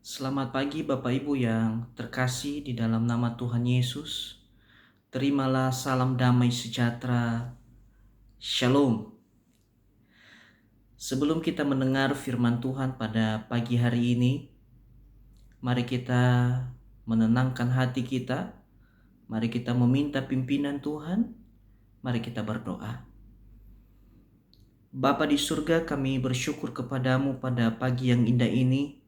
Selamat pagi Bapak Ibu yang terkasih di dalam nama Tuhan Yesus. Terimalah salam damai sejahtera. Shalom. Sebelum kita mendengar firman Tuhan pada pagi hari ini, mari kita menenangkan hati kita. Mari kita meminta pimpinan Tuhan. Mari kita berdoa. Bapa di surga, kami bersyukur kepadamu pada pagi yang indah ini.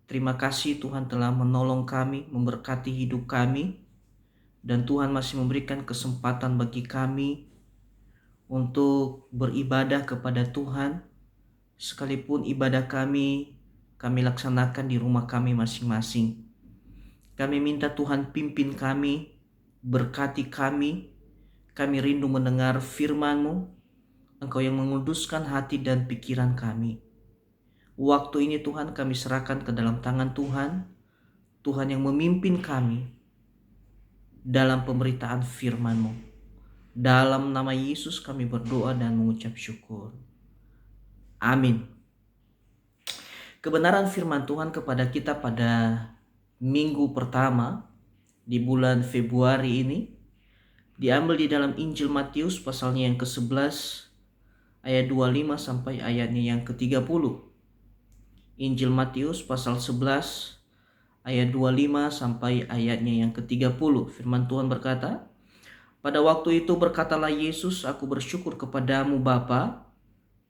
Terima kasih Tuhan telah menolong kami, memberkati hidup kami. Dan Tuhan masih memberikan kesempatan bagi kami untuk beribadah kepada Tuhan. Sekalipun ibadah kami laksanakan di rumah kami masing-masing. Kami minta Tuhan pimpin kami, berkati kami. Kami rindu mendengar firman-Mu. Engkau yang menguduskan hati dan pikiran kami. Waktu ini Tuhan kami serahkan ke dalam tangan Tuhan. Tuhan yang memimpin kami dalam pemberitaan firman-Mu. Dalam nama Yesus kami berdoa dan mengucap syukur. Amin. Kebenaran firman Tuhan kepada kita pada minggu pertama di bulan Februari ini diambil di dalam Injil Matius pasalnya yang ke-11 ayat 25 sampai ayatnya yang ke-30. Injil Matius pasal 11 ayat 25 sampai ayatnya yang ke-30. Firman Tuhan berkata, "Pada waktu itu berkatalah Yesus, aku bersyukur kepadamu Bapa,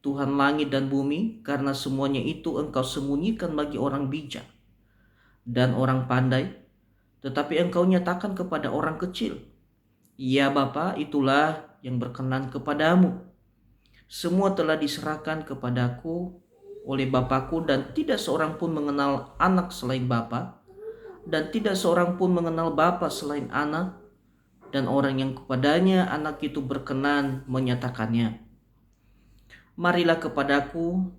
Tuhan langit dan bumi, karena semuanya itu engkau sembunyikan bagi orang bijak dan orang pandai, tetapi engkau nyatakan kepada orang kecil. Ya Bapa, itulah yang berkenan kepadamu. Semua telah diserahkan kepadaku oleh Bapakku, dan tidak seorang pun mengenal anak selain Bapa, dan tidak seorang pun mengenal Bapa selain anak, dan orang yang kepadanya anak itu berkenan menyatakannya. Marilah kepadaku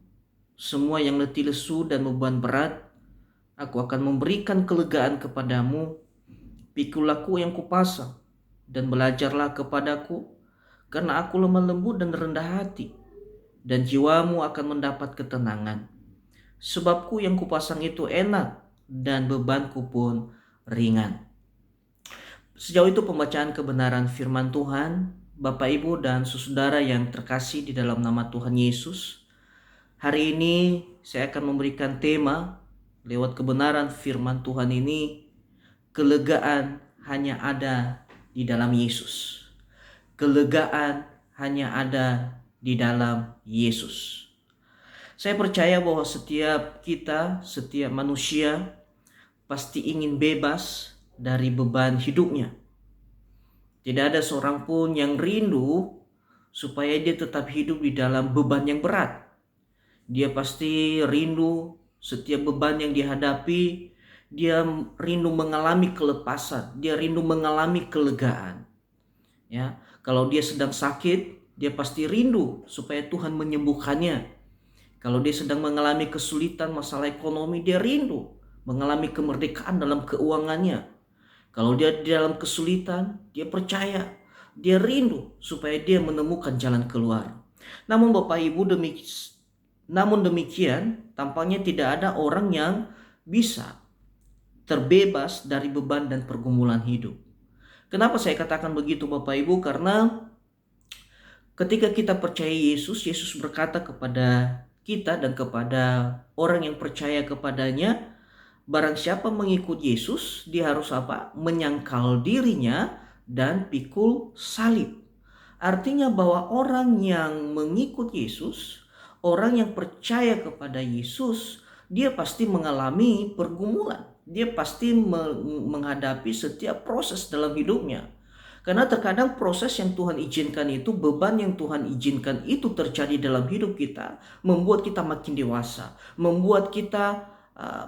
semua yang letih lesu dan beban berat, aku akan memberikan kelegaan kepadamu. Pikulah aku yang kupasang, dan belajarlah kepadaku, karena aku lemah lembut dan rendah hati, dan jiwamu akan mendapat ketenangan. Sebabku yang kupasang itu enak, dan bebanku pun ringan." Sejauh itu pembacaan kebenaran firman Tuhan. Bapak, Ibu, dan saudara yang terkasih di dalam nama Tuhan Yesus. Hari ini saya akan memberikan tema lewat kebenaran firman Tuhan ini, kelegaan hanya ada di dalam Yesus. Kelegaan hanya ada di dalam Yesus. Saya percaya bahwa setiap kita, setiap manusia pasti ingin bebas dari beban hidupnya. Tidak ada seorang pun yang rindu supaya dia tetap hidup di dalam beban yang berat. Dia pasti rindu setiap beban yang dihadapi, dia rindu mengalami kelepasan, dia rindu mengalami kelegaan. Ya, kalau dia sedang sakit, dia pasti rindu supaya Tuhan menyembuhkannya. Kalau dia sedang mengalami kesulitan masalah ekonomi, dia rindu mengalami kemerdekaan dalam keuangannya. Kalau dia di dalam kesulitan, dia percaya, dia rindu supaya dia menemukan jalan keluar. Namun Bapak Ibu, demikian tampaknya tidak ada orang yang bisa terbebas dari beban dan pergumulan hidup. Kenapa saya katakan begitu Bapak Ibu? Karena ketika kita percaya Yesus, Yesus berkata kepada kita dan kepada orang yang percaya kepadanya, barang siapa mengikut Yesus, dia harus apa? Menyangkal dirinya dan pikul salib. Artinya bahwa orang yang mengikut Yesus, orang yang percaya kepada Yesus, dia pasti mengalami pergumulan. Dia pasti menghadapi setiap proses dalam hidupnya. Karena terkadang proses yang Tuhan izinkan itu, beban yang Tuhan izinkan itu terjadi dalam hidup kita, membuat kita makin dewasa, membuat kita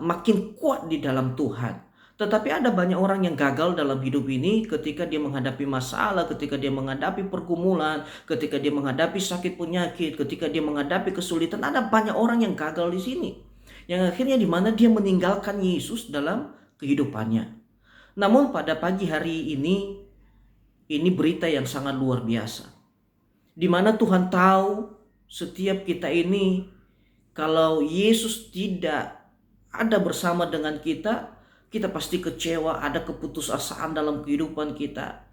makin kuat di dalam Tuhan. Tetapi ada banyak orang yang gagal dalam hidup ini ketika dia menghadapi masalah, ketika dia menghadapi pergumulan, ketika dia menghadapi sakit penyakit, ketika dia menghadapi kesulitan. Ada banyak orang yang gagal di sini. Yang akhirnya di mana dia meninggalkan Yesus dalam kehidupannya. Namun pada pagi hari ini berita yang sangat luar biasa. Di mana Tuhan tahu setiap kita ini, kalau Yesus tidak ada bersama dengan kita, kita pasti kecewa, ada keputusasaan dalam kehidupan kita.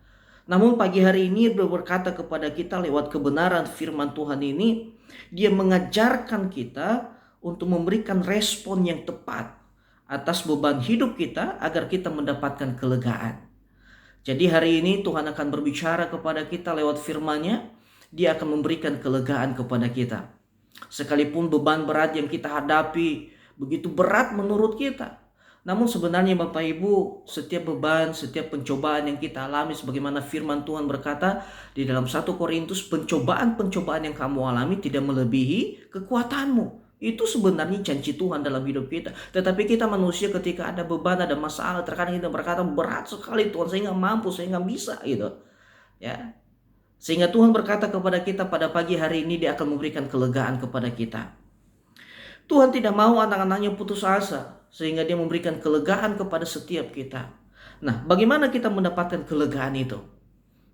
Namun pagi hari ini dia berkata kepada kita lewat kebenaran firman Tuhan ini, dia mengajarkan kita untuk memberikan respon yang tepat atas beban hidup kita agar kita mendapatkan kelegaan. Jadi hari ini Tuhan akan berbicara kepada kita lewat firman-Nya, dia akan memberikan kelegaan kepada kita. Sekalipun beban berat yang kita hadapi begitu berat menurut kita, namun sebenarnya Bapak Ibu, setiap beban, setiap pencobaan yang kita alami, sebagaimana firman Tuhan berkata di dalam 1 Korintus, pencobaan-pencobaan yang kamu alami tidak melebihi kekuatanmu. Itu sebenarnya janji Tuhan dalam hidup kita. Tetapi kita manusia ketika ada beban, ada masalah, terkadang kita berkata, berat sekali Tuhan, saya nggak mampu, saya nggak bisa gitu. Ya, sehingga Tuhan berkata kepada kita pada pagi hari ini, dia akan memberikan kelegaan kepada kita. Tuhan tidak mau anak-anaknya putus asa, sehingga dia memberikan kelegaan kepada setiap kita. Nah, bagaimana kita mendapatkan kelegaan itu?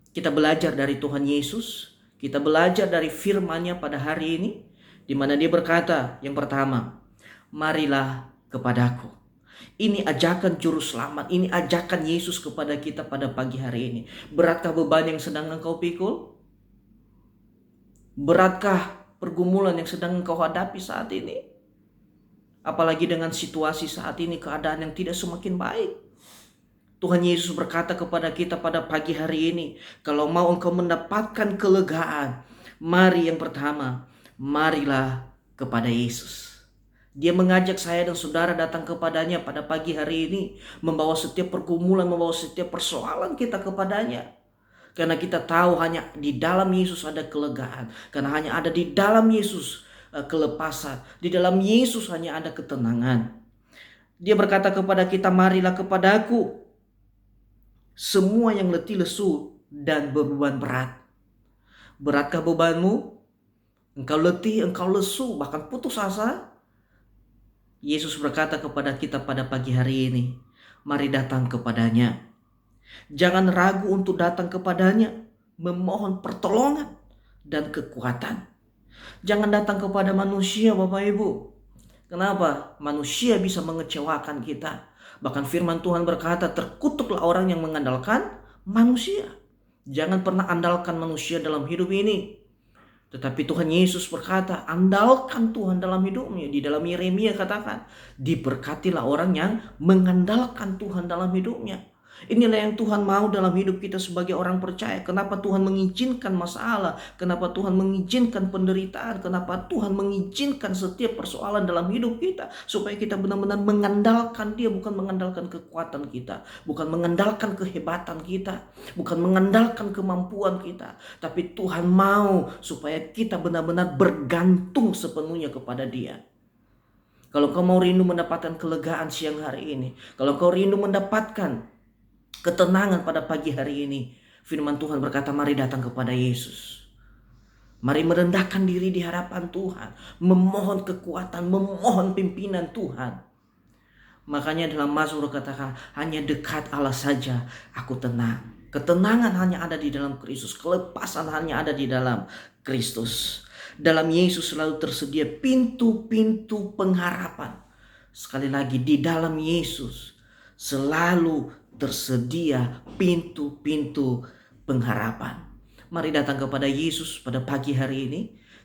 Kita belajar dari Tuhan Yesus, kita belajar dari firman-Nya pada hari ini, di mana dia berkata, yang pertama, marilah kepadaku. Ini ajakan juru selamat, ini ajakan Yesus kepada kita pada pagi hari ini. Beratkah beban yang sedang engkau pikul? Beratkah pergumulan yang sedang engkau hadapi saat ini? Apalagi dengan situasi saat ini, keadaan yang tidak semakin baik. Tuhan Yesus berkata kepada kita pada pagi hari ini, kalau mau engkau mendapatkan kelegaan, mari yang pertama, marilah kepada Yesus. Dia mengajak saya dan saudara datang kepadanya pada pagi hari ini, membawa setiap pergumulan, membawa setiap persoalan kita kepadanya. Karena kita tahu hanya di dalam Yesus ada kelegaan. Karena hanya ada di dalam Yesus kelepasan. Di dalam Yesus hanya ada ketenangan. Dia berkata kepada kita, marilah kepadaku, semua yang letih lesu dan beban berat. Beratkah bebanmu? Engkau letih, engkau lesu, bahkan putus asa? Yesus berkata kepada kita pada pagi hari ini, mari datang kepadanya. Jangan ragu untuk datang kepadanya, memohon pertolongan dan kekuatan. Jangan datang kepada manusia, Bapak Ibu. Kenapa? Manusia bisa mengecewakan kita. Bahkan firman Tuhan berkata, terkutuklah orang yang mengandalkan manusia. Jangan pernah andalkan manusia dalam hidup ini. Tetapi Tuhan Yesus berkata, andalkan Tuhan dalam hidupnya. Di dalam Yeremia katakan, diberkatilah orang yang mengandalkan Tuhan dalam hidupnya. Inilah yang Tuhan mau dalam hidup kita sebagai orang percaya. Kenapa Tuhan mengizinkan masalah? Kenapa Tuhan mengizinkan penderitaan? Kenapa Tuhan mengizinkan setiap persoalan dalam hidup kita? Supaya kita benar-benar mengandalkan Dia, bukan mengandalkan kekuatan kita, bukan mengandalkan kehebatan kita, bukan mengandalkan kemampuan kita. Tapi Tuhan mau supaya kita benar-benar bergantung sepenuhnya kepada Dia. Kalau kau mau rindu mendapatkan kelegaan siang hari ini, kalau kau rindu mendapatkan ketenangan pada pagi hari ini, firman Tuhan berkata, mari datang kepada Yesus. Mari merendahkan diri di hadapan Tuhan, memohon kekuatan, memohon pimpinan Tuhan. Makanya dalam Mazmur katakan, hanya dekat Allah saja aku tenang. Ketenangan hanya ada di dalam Kristus, kelepasan hanya ada di dalam Kristus. Dalam Yesus selalu tersedia pintu-pintu pengharapan. Sekali lagi, di dalam Yesus selalu tersedia pintu-pintu pengharapan. Mari datang kepada Yesus pada pagi hari ini,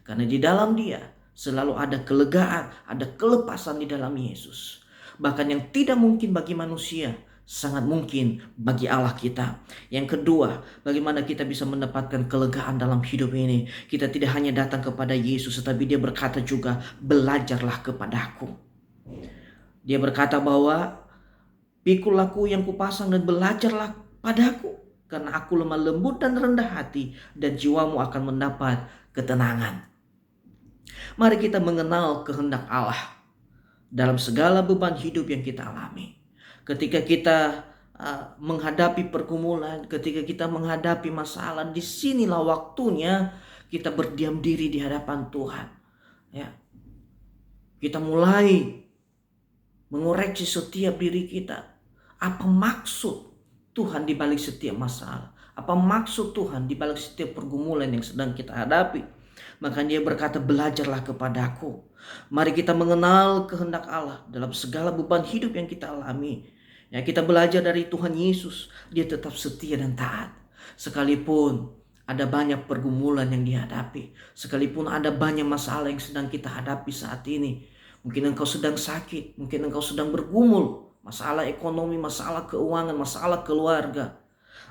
karena di dalam Dia selalu ada kelegaan, ada kelepasan di dalam Yesus. Bahkan yang tidak mungkin bagi manusia, sangat mungkin bagi Allah kita. Yang kedua, bagaimana kita bisa mendapatkan kelegaan dalam hidup ini? Kita tidak hanya datang kepada Yesus, tetapi Dia berkata juga, belajarlah kepadaku. Dia berkata bahwa pikul aku yang kupasang dan belajarlah padaku, karena aku lemah lembut dan rendah hati, dan jiwamu akan mendapat ketenangan. Mari kita mengenal kehendak Allah dalam segala beban hidup yang kita alami. Ketika kita menghadapi pergumulan, ketika kita menghadapi masalah, disinilah waktunya kita berdiam diri di hadapan Tuhan. Ya, kita mulai mengoreksi setiap diri kita. Apa maksud Tuhan di balik setiap masalah? Apa maksud Tuhan di balik setiap pergumulan yang sedang kita hadapi? Maka dia berkata, belajarlah kepadaku. Mari kita mengenal kehendak Allah dalam segala beban hidup yang kita alami. Ya, kita belajar dari Tuhan Yesus. Dia tetap setia dan taat. Sekalipun ada banyak pergumulan yang dihadapi. Sekalipun ada banyak masalah yang sedang kita hadapi saat ini. Mungkin engkau sedang sakit. Mungkin engkau sedang bergumul. Masalah ekonomi, masalah keuangan, masalah keluarga.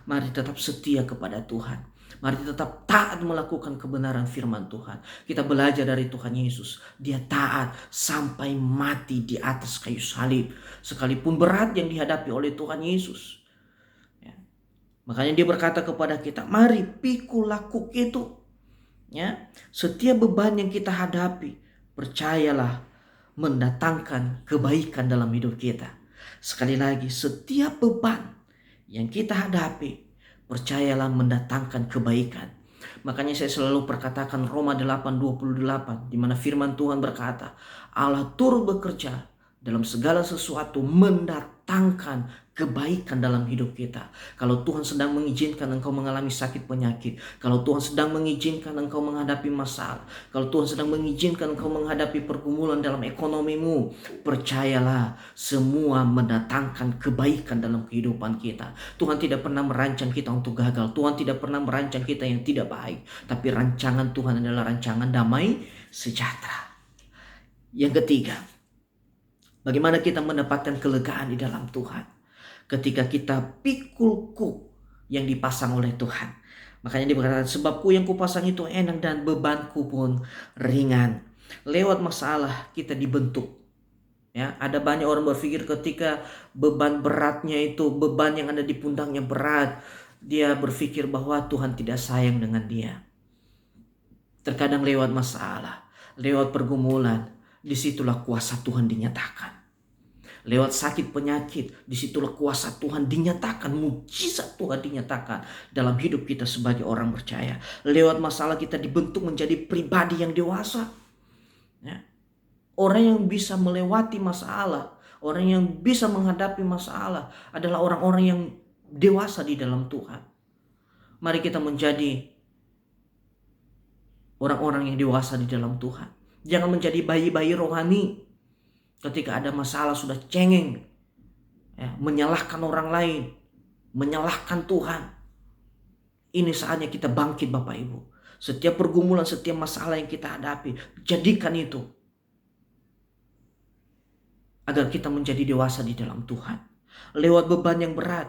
Mari tetap setia kepada Tuhan. Mari tetap taat melakukan kebenaran firman Tuhan. Kita belajar dari Tuhan Yesus. Dia taat sampai mati di atas kayu salib. Sekalipun berat yang dihadapi oleh Tuhan Yesus. Ya. Makanya dia berkata kepada kita, mari pikul laku itu. Ya. Setiap beban yang kita hadapi, percayalah mendatangkan kebaikan dalam hidup kita. Sekali lagi, setiap beban yang kita hadapi, percayalah mendatangkan kebaikan. Makanya saya selalu perkatakan Roma 8:28, di mana firman Tuhan berkata, Allah turut bekerja dalam segala sesuatu mendatangkan kebaikan dalam hidup kita. Kalau Tuhan sedang mengizinkan engkau mengalami sakit penyakit, kalau Tuhan sedang mengizinkan engkau menghadapi masalah, kalau Tuhan sedang mengizinkan engkau menghadapi pergumulan dalam ekonomimu, percayalah semua mendatangkan kebaikan dalam kehidupan kita. Tuhan tidak pernah merancang kita untuk gagal. Tuhan tidak pernah merancang kita yang tidak baik. Tapi rancangan Tuhan adalah rancangan damai sejahtera. Yang ketiga, bagaimana kita mendapatkan kelegaan di dalam Tuhan? Ketika kita pikul kuk yang dipasang oleh Tuhan. Makanya dia berkata, sebab kuk yang kupasang itu enak dan bebanku pun ringan. Lewat masalah kita dibentuk. Ya, ada banyak orang berpikir ketika beban beratnya itu, beban yang ada di pundaknya berat, dia berpikir bahwa Tuhan tidak sayang dengan dia. Terkadang lewat masalah, lewat pergumulan, disitulah kuasa Tuhan dinyatakan. Lewat sakit penyakit, disitulah kuasa Tuhan dinyatakan, mujizat Tuhan dinyatakan dalam hidup kita sebagai orang percaya. Lewat masalah kita dibentuk menjadi pribadi yang dewasa. Ya. Orang yang bisa melewati masalah, orang yang bisa menghadapi masalah adalah orang-orang yang dewasa di dalam Tuhan. Mari kita menjadi orang-orang yang dewasa di dalam Tuhan. Jangan menjadi bayi-bayi rohani. Ketika ada masalah sudah cengeng, ya, menyalahkan orang lain, menyalahkan Tuhan. Ini saatnya kita bangkit Bapak Ibu. Setiap pergumulan, setiap masalah yang kita hadapi, jadikan itu agar kita menjadi dewasa di dalam Tuhan. Lewat beban yang berat,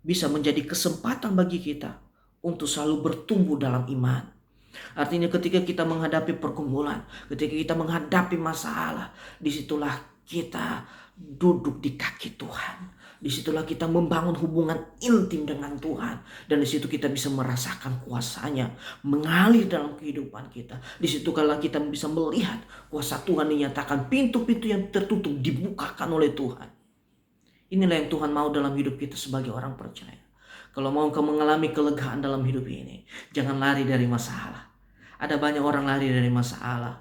bisa menjadi kesempatan bagi kita untuk selalu bertumbuh dalam iman. Artinya ketika kita menghadapi pergumulan, ketika kita menghadapi masalah, disitulah kita duduk di kaki Tuhan. Disitulah kita membangun hubungan intim dengan Tuhan. Dan disitu kita bisa merasakan kuasanya mengalir dalam kehidupan kita. Disitu kalau kita bisa melihat kuasa Tuhan dinyatakan, pintu-pintu yang tertutup dibukakan oleh Tuhan. Inilah yang Tuhan mau dalam hidup kita sebagai orang percaya. Kalau mau engkau mengalami kelegaan dalam hidup ini, jangan lari dari masalah. Ada banyak orang lari dari masalah.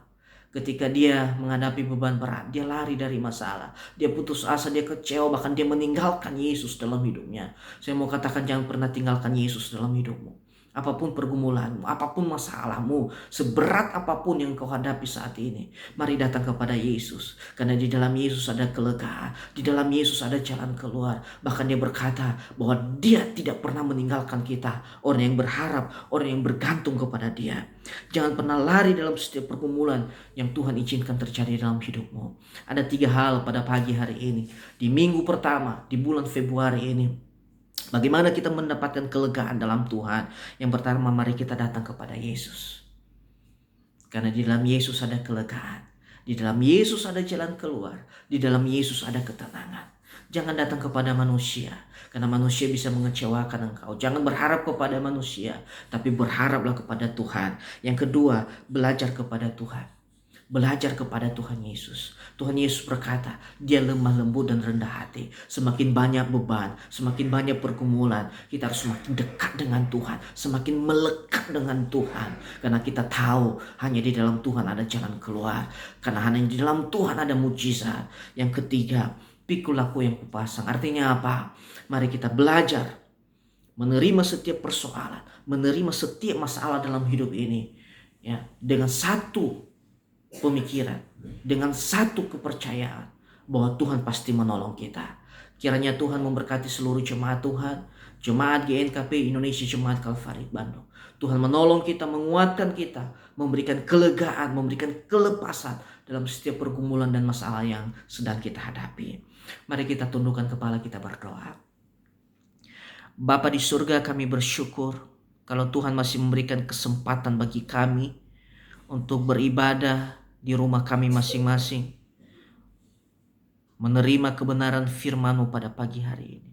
Ketika dia menghadapi beban berat, dia lari dari masalah. Dia putus asa, dia kecewa, bahkan dia meninggalkan Yesus dalam hidupnya. Saya mau katakan, jangan pernah tinggalkan Yesus dalam hidupmu. Apapun pergumulanmu, apapun masalahmu, seberat apapun yang kau hadapi saat ini, mari datang kepada Yesus. Karena di dalam Yesus ada kelegaan, di dalam Yesus ada jalan keluar. Bahkan dia berkata bahwa dia tidak pernah meninggalkan kita. Orang yang berharap, orang yang bergantung kepada dia. Jangan pernah lari dalam setiap pergumulan yang Tuhan izinkan terjadi dalam hidupmu. Ada 3 hal pada pagi hari ini, di minggu pertama, di bulan Februari ini. Bagaimana kita mendapatkan kelegaan dalam Tuhan? Yang pertama, mari kita datang kepada Yesus. Karena di dalam Yesus ada kelegaan. Di dalam Yesus ada jalan keluar. Di dalam Yesus ada ketenangan. Jangan datang kepada manusia, karena manusia bisa mengecewakan engkau. Jangan berharap kepada manusia, tapi berharaplah kepada Tuhan. Yang kedua, belajar kepada Tuhan. Belajar kepada Tuhan Yesus. Tuhan Yesus berkata, dia lemah lembut dan rendah hati. Semakin banyak beban, semakin banyak pergumulan, kita harus semakin dekat dengan Tuhan, semakin melekat dengan Tuhan. Karena kita tahu hanya di dalam Tuhan ada jalan keluar. Karena hanya di dalam Tuhan ada mujizat. Yang ketiga, pikul laku yang kupasang. Artinya apa? Mari kita belajar menerima setiap persoalan, menerima setiap masalah dalam hidup ini ya, dengan satu pemikiran, dengan satu kepercayaan bahwa Tuhan pasti menolong kita. Kiranya Tuhan memberkati seluruh jemaat Tuhan, jemaat GNKP Indonesia, jemaat Kalvari Bandung. Tuhan menolong kita, menguatkan kita, memberikan kelegaan, memberikan kelepasan dalam setiap pergumulan dan masalah yang sedang kita hadapi. Mari kita tundukkan kepala, kita berdoa. Bapa di surga, kami bersyukur kalau Tuhan masih memberikan kesempatan bagi kami untuk beribadah di rumah kami masing-masing, menerima kebenaran firman-Mu pada pagi hari ini.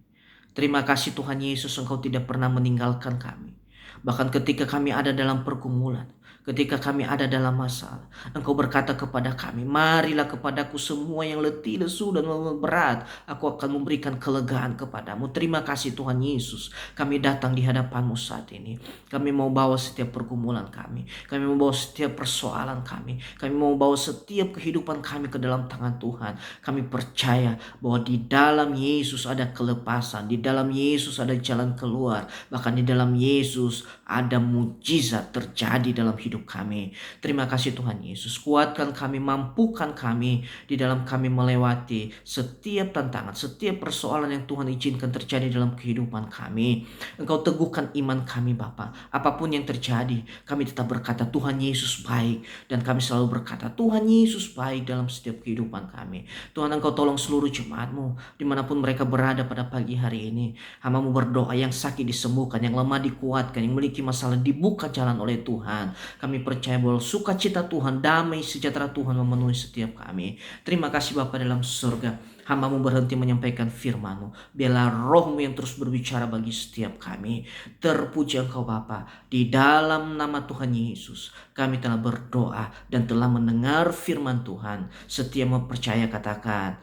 Terima kasih Tuhan Yesus, Engkau tidak pernah meninggalkan kami. Bahkan ketika kami ada dalam pergumulan, ketika kami ada dalam masalah, Engkau berkata kepada kami, marilah kepadaku semua yang letih, lesu, dan berat. Aku akan memberikan kelegaan kepadamu. Terima kasih Tuhan Yesus. Kami datang di hadapan-Mu saat ini. Kami mau bawa setiap pergumulan kami. Kami mau bawa setiap persoalan kami. Kami mau bawa setiap kehidupan kami ke dalam tangan Tuhan. Kami percaya bahwa di dalam Yesus ada kelepasan. Di dalam Yesus ada jalan keluar. Bahkan di dalam Yesus ada mujizat terjadi dalam hidup kami. Terima kasih Tuhan Yesus. Kuatkan kami, mampukan kami di dalam kami melewati setiap tantangan, setiap persoalan yang Tuhan izinkan terjadi dalam kehidupan kami. Engkau teguhkan iman kami Bapa. Apapun yang terjadi, kami tetap berkata Tuhan Yesus baik. Dan kami selalu berkata Tuhan Yesus baik dalam setiap kehidupan kami. Tuhan, Engkau tolong seluruh jemaat-Mu dimanapun mereka berada pada pagi hari ini. Hamba-Mu berdoa, yang sakit disembuhkan, yang lemah dikuatkan, yang memiliki masalah dibuka jalan oleh Tuhan. Kami percaya bahwa sukacita Tuhan, damai sejahtera Tuhan memenuhi setiap kami. Terima kasih Bapa dalam surga. Hamba-Mu berhenti menyampaikan firman-Mu. Biarlah Roh-Mu yang terus berbicara bagi setiap kami. Terpuji Engkau Bapa. Di dalam nama Tuhan Yesus, kami telah berdoa dan telah mendengar firman Tuhan. Setiap mempercaya katakan,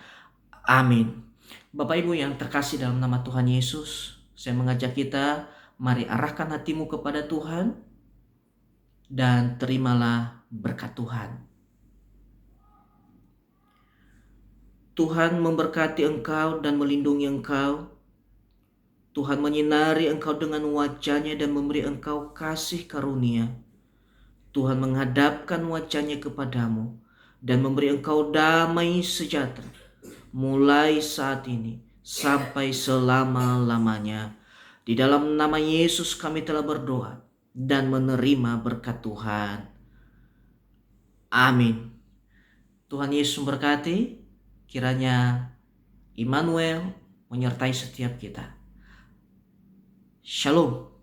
amin. Bapak Ibu yang terkasih dalam nama Tuhan Yesus, saya mengajak kita, mari arahkan hatimu kepada Tuhan dan terimalah berkat Tuhan. Tuhan memberkati engkau dan melindungi engkau. Tuhan menyinari engkau dengan wajah-Nya dan memberi engkau kasih karunia. Tuhan menghadapkan wajah-Nya kepadamu dan memberi engkau damai sejahtera, mulai saat ini sampai selama-lamanya. Di dalam nama Yesus kami telah berdoa dan menerima berkat Tuhan. Amin. Tuhan Yesus memberkati. Kiranya Immanuel menyertai setiap kita. Shalom.